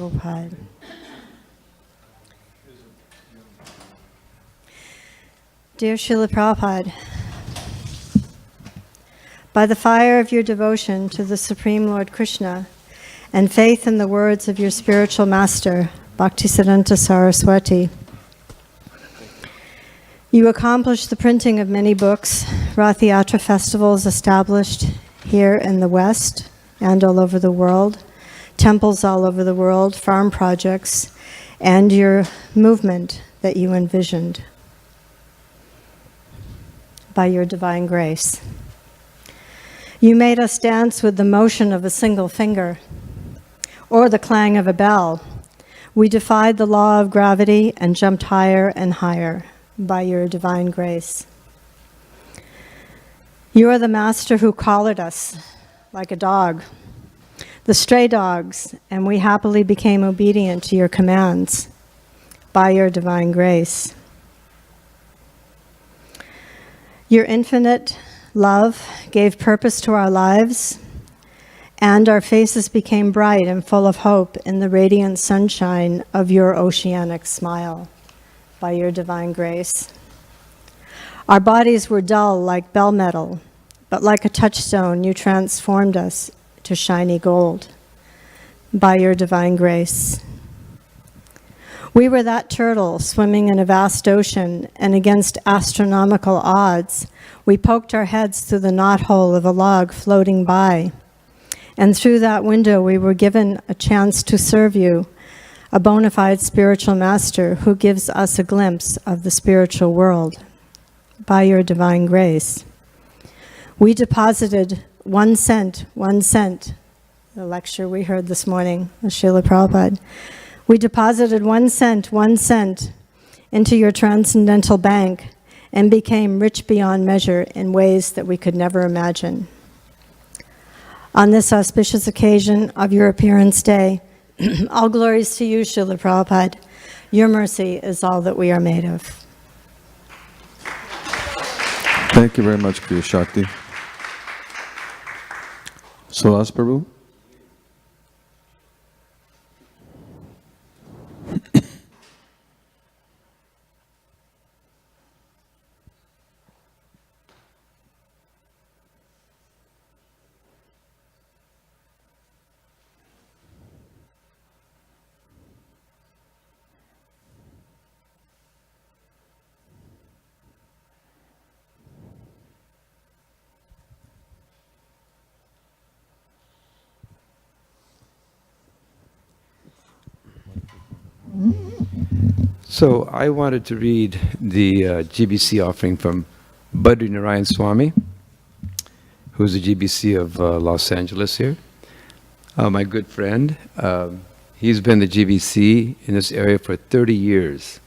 Prabhupada. Dear Srila Prabhupada, by the fire of your devotion to the Supreme Lord Krishna and faith in the words of your spiritual master, Bhaktisiddhanta Saraswati, you accomplished the printing of many books, Rath Yatra festivals established here in the West and all over the world, temples all over the world, farm projects, and your movement that you envisioned by your divine grace. You made us dance with the motion of a single finger or the clang of a bell. We defied the law of gravity and jumped higher and higher by your divine grace. You are the master who collared us like a dog, the stray dogs, and we happily became obedient to your commands by your divine grace. Your infinite love gave purpose to our lives, and our faces became bright and full of hope in the radiant sunshine of your oceanic smile by your divine grace. Our bodies were dull like bell metal, but like a touchstone, you transformed us to shiny gold by your divine grace. We were that turtle swimming in a vast ocean, and against astronomical odds, we poked our heads through the knothole of a log floating by. And through that window, we were given a chance to serve you, a bona fide spiritual master who gives us a glimpse of the spiritual world by your divine grace. We deposited 1 cent, the lecture we heard this morning with Srila Prabhupada. We deposited 1 cent into your transcendental bank and became rich beyond measure in ways that we could never imagine. On this auspicious occasion of your appearance day, all glories to you, Srila Prabhupada. Your mercy is all that we are made of. Thank you very much, Kriya-shakti. Solas Prabhu? So I wanted to read the GBC offering from Badri Narayan Swami, who's the GBC of Los Angeles here. My good friend. He's been the GBC in this area for 30 years.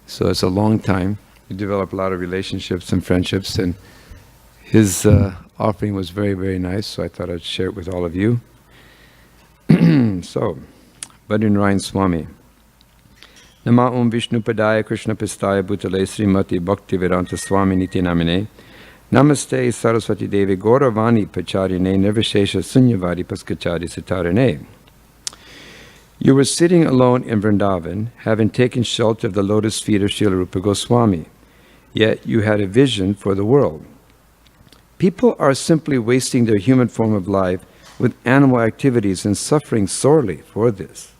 So it's a long time. We developed a lot of relationships and friendships, and his offering was very, very nice, so I thought I'd share it with all of you. So, Badri Narayan Swami. Nama Om Vishnu Padaya Krishna Pistaya Bhutale Srimati Bhakti Vedanta Swami Niti Namine Namaste Saraswati Devi Gauravani Pacharine Nirvishesha Sunyavadi Paskachari Sitarine. You were sitting alone in Vrindavan, having taken shelter of the lotus feet of Srila Rupa Goswami, yet you had a vision for the world. People are simply wasting their human form of life with animal activities and suffering sorely for this.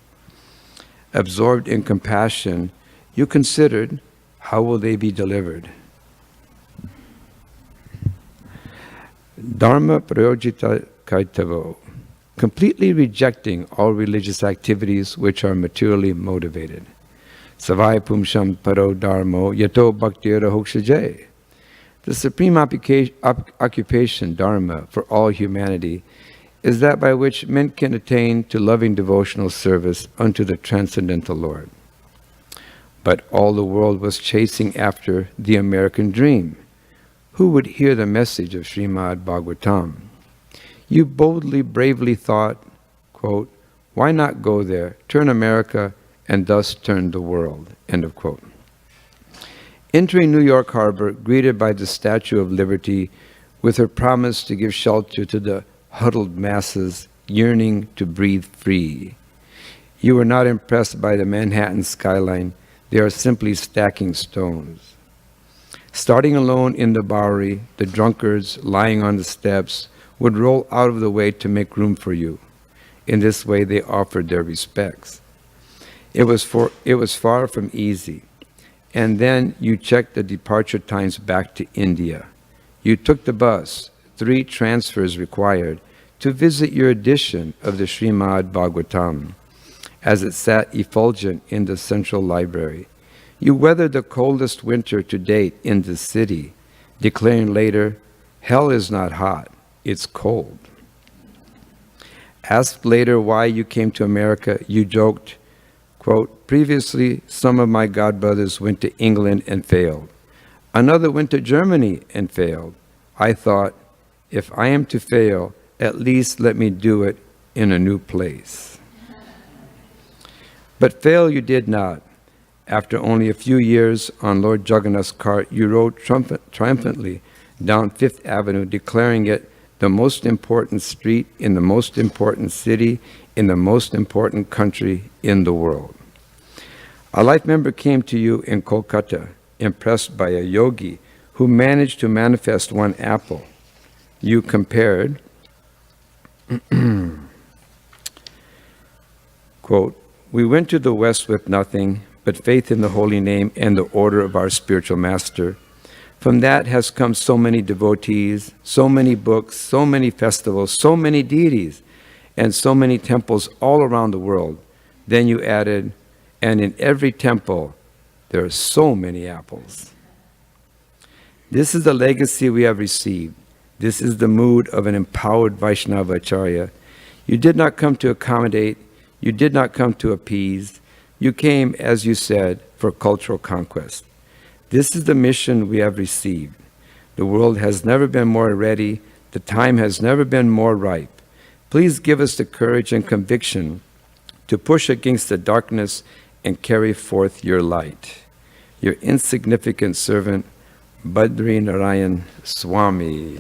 Absorbed in compassion, you considered, how will they be delivered? Dharma prayojita kaitavo, completely rejecting all religious activities which are materially motivated. Savai pumsham paro dharmo yato bhaktira hokshaje. The supreme occupation, dharma, for all humanity is that by which men can attain to loving devotional service unto the transcendental Lord. But all the world was chasing after the American dream. Who would hear the message of Srimad Bhagavatam? You boldly, bravely thought, quote, why not go there, turn America, and thus turn the world, end of quote. Entering New York Harbor, greeted by the Statue of Liberty, with her promise to give shelter to the huddled masses yearning to breathe free, You were not impressed by the Manhattan skyline. They are simply stacking stones. Starting alone in the Bowery, the drunkards lying on the steps would roll out of the way to make room for you. In this way, they offered their respects. It was far from easy. And then you checked the departure times back to India. You took the bus, 3 transfers required, to visit your edition of the Srimad Bhagavatam, as it sat effulgent in the central library. You weathered the coldest winter to date in the city, declaring later, "Hell is not hot, it's cold." Asked later why you came to America, you joked, quote, "Previously, some of my godbrothers went to England and failed. Another went to Germany and failed. I thought, if I am to fail, at least let me do it in a new place." But fail you did not. After only a few years on Lord Jagannath's cart, you rode triumphantly down Fifth Avenue, declaring it the most important street in the most important city in the most important country in the world. A life member came to you in Kolkata, impressed by a yogi who managed to manifest 1 apple. You compared, quote, "We went to the West with nothing but faith in the holy name and the order of our spiritual master. From that has come so many devotees, so many books, so many festivals, so many deities, and so many temples all around the world." Then you added, "And in every temple, there are so many apples." This is the legacy we have received. This is the mood of an empowered Vaishnava Acharya. You did not come to accommodate. You did not come to appease. You came, as you said, for cultural conquest. This is the mission we have received. The world has never been more ready. The time has never been more ripe. Please give us the courage and conviction to push against the darkness and carry forth your light. Your insignificant servant, Badri Narayan Swami.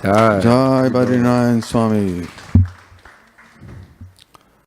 Jai Badrinaran Swami.